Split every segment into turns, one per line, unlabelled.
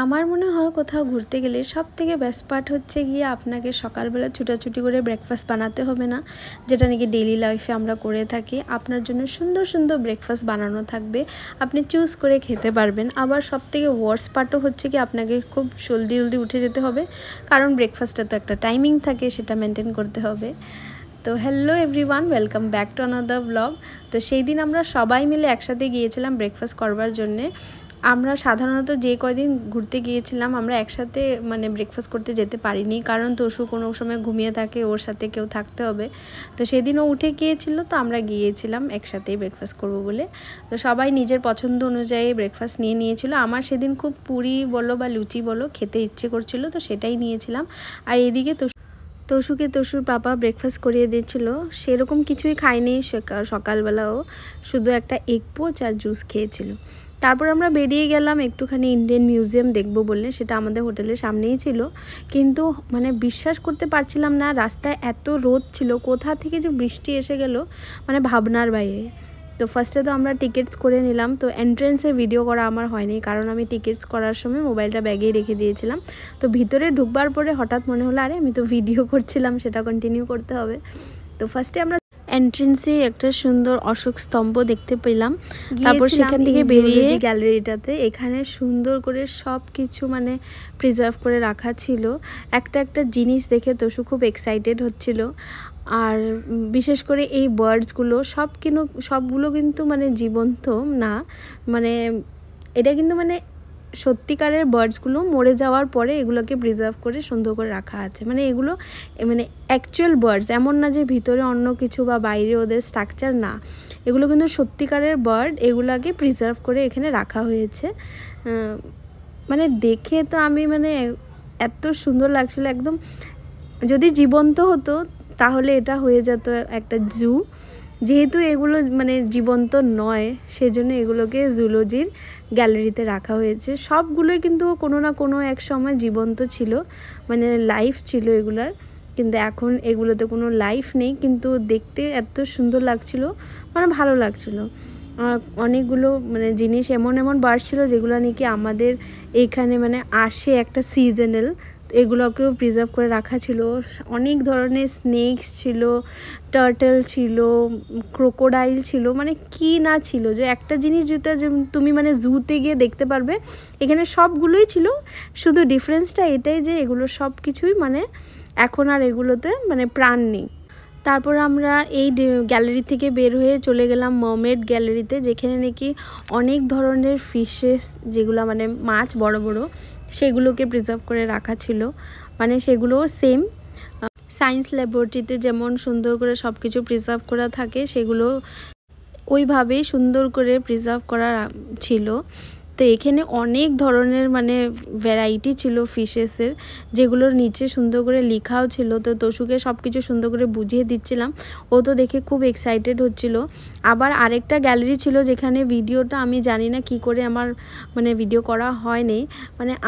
আমার মনে হয় কোথাও ঘুরতে গেলে সবথেকে বেস্ট পার্ট হচ্ছে গিয়ে আপনাকে সকালবেলা ছুটাছুটি করে ব্রেকফাস্ট বানাতে হবে না, যেটা নাকি ডেইলি লাইফে আমরা করে থাকি। আপনার জন্য সুন্দর সুন্দর ব্রেকফাস্ট বানানো থাকবে, আপনি চুজ করে খেতে পারবেন। আবার সবথেকে ওয়ার্স্ট পার্টও হচ্ছে কি আপনাকে খুব জলদি জলদি উঠে যেতে হবে, কারণ ব্রেকফাস্টে তো একটা টাইমিং থাকে, সেটা মেনটেন করতে হবে। তো hello everyone, welcome back to another blog. তো সেই দিন আমরা সবাই মিলে একসাথে গিয়েছিলাম ব্রেকফাস্ট করবার জন্যে। আমরা সাধারণত যে কয়দিন ঘুরতে গিয়েছিলাম আমরা একসাথে ব্রেকফাস্ট করতে যেতে পারিনি, কারণ তোষু কোনো সময় ঘুমিয়ে থাকে, ওর সাথে কেউ থাকতে হবে। তো সেদিন ও উঠে গিয়েছিল, তো আমরা গিয়েছিলাম একসাথেই ব্রেকফাস্ট করব বলে। তো সবাই নিজের পছন্দ অনুযায়ী ব্রেকফাস্ট নিয়েছিল। আমার সেদিন খুব পুরি বলো বা লুচি বলো খেতে ইচ্ছে করছিল, তো সেটাই নিয়েছিলাম। আর এদিকে তোষুকে তোষুর পাপা ব্রেকফাস্ট করিয়ে দিচ্ছিল। সেরকম কিছুই খায়নি সকালবেলাও, শুধু একটা এগ পোচ আর জুস খেয়েছিল। তারপর আমরা বেরিয়ে গেলাম একটুখানি ইন্ডিয়ান মিউজিয়াম দেখব বলে, সেটা আমাদের হোটেলের সামনেই ছিল। কিন্তু বিশ্বাস করতে পারছিলাম না, রাস্তায় এত রোদ ছিল, কোথা থেকে যে বৃষ্টি এসে গেল ভাবনার বাইরে। তো ফার্স্টে তো আমরা টিকিটস করে নিলাম। তো এন্ট্রেন্সে ভিডিও করা আমার হয়নি, কারণ আমি টিকিটস করার সময় মোবাইলটা ব্যাগেই রেখে দিয়েছিলাম। তো ভিতরে ঢুকবার পরে হঠাৎ মনে হলো আরে আমি তো ভিডিও করছিলাম, সেটা কন্টিনিউ করতে হবে। তো ফার্স্টে আমরা এন্ট্রেন্সে একটা সুন্দর অশোক স্তম্ভ দেখতে পেলাম। তারপর সেখান থেকে বেরিয়ে গ্যালারিটাতে, এখানে সুন্দর করে সব কিছু প্রিজার্ভ করে রাখা ছিল। একটা একটা জিনিস দেখে তোষু খুব এক্সাইটেড হচ্ছিল। আর বিশেষ করে এই বার্ডসগুলো সবগুলো কিন্তু জীবন্ত না, এটা কিন্তু সত্যিকারের বার্ডসগুলো মরে যাওয়ার পরে এগুলোকে প্রিজার্ভ করে সুন্দর করে রাখা আছে। এগুলো অ্যাকচুয়াল বার্ডস, এমন না যে ভিতরে অন্য কিছু বা বাইরে ওদের স্ট্রাকচার, না, এগুলো কিন্তু সত্যিকারের বার্ড। এগুলোকে প্রিজার্ভ করে এখানে রাখা হয়েছে। দেখে তো আমি এত সুন্দর লাগছিল একদম। যদি জীবন্ত হতো তাহলে এটা হয়ে যেত একটা জু। যেহেতু এগুলো জীবন্ত নয়, সেজন্য এগুলোকে জুলজির গ্যালারিতে রাখা হয়েছে। সবগুলোই কিন্তু কোনো না কোনো এক সময় জীবন্ত ছিল, লাইফ ছিল এগুলার। কিন্তু এখন এগুলোতে কোনো লাইফ নেই, কিন্তু দেখতে এত সুন্দর লাগছিল, ভালো লাগছিল। অনেকগুলো জিনিস এমন বার্ড ছিল যেগুলো নাকি আমাদের এইখানে আসে একটা সিজনাল, এগুলোকেও প্রিজার্ভ করে রাখা ছিল। অনেক ধরনের স্নেকস ছিল, টার্টল ছিল, ক্রোকোডাইল ছিল, কি না ছিল, যে একটা জিনিস যেটা তুমি জুতে গিয়ে দেখতে পারবে, এখানে সবগুলোই ছিল। শুধু ডিফারেন্সটা এটাই যে এগুলো সব কিছুই এখন আর এগুলোতে প্রাণ নেই। তারপর আমরা এই গ্যালারি থেকে বের হয়ে চলে গেলাম মারমেড গ্যালারিতে, যেখানে নাকি অনেক ধরনের ফিশেস, যেগুলো মাছ বড় বড়, সেগুলোকে প্রিজার্ভ করে রাখা ছিল। সেগুলো সেম সায়েন্স ল্যাবরেটরিতে যেমন সুন্দর করে সব কিছু প্রিজার্ভ করা থাকে, সেগুলো ওইভাবেই সুন্দর করে প্রিজার্ভ করা ছিল। তো এখানে অনেক ধরনের ভ্যারাইটি ছিল ফিশেসের, যেগুলোর নিচে সুন্দর করে লেখাও ছিল। তো তোষুকে সব কিছু সুন্দর করে বুঝিয়ে দিচ্ছিলাম, ও তো দেখে খুব এক্সাইটেড হচ্ছিল। আবার আরেকটা গ্যালারি ছিল যেখানে ভিডিওটা আমি জানি না কি করে আমার ভিডিও করা হয়নি।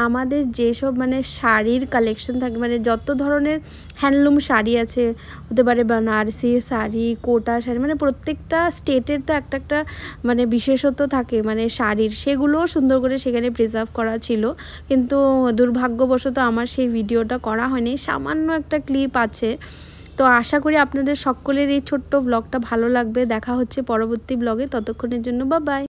আমাদের যেসব শাড়ির কালেকশন থাকে, যত ধরনের হ্যান্ডলুম শাড়ি আছে, হতে পারে বানারসি শাড়ি, কোটা শাড়ি, প্রত্যেকটা স্টেটের তো একটা একটা বিশেষত্ব থাকে শাড়ির, সেগুলো সুন্দর করে সেখানে প্রিজার্ভ করা ছিল। কিন্তু দুর্ভাগ্যবশত আমার সেই ভিডিওটা করা হয়নি, সামান্য একটা ক্লিপ আছে। তো আশা করি আপনাদের সকলের এই ছোট্ট ব্লগটা ভালো লাগবে। দেখা হচ্ছে পরবর্তী ব্লগে, ততক্ষণের জন্য বাই বাই।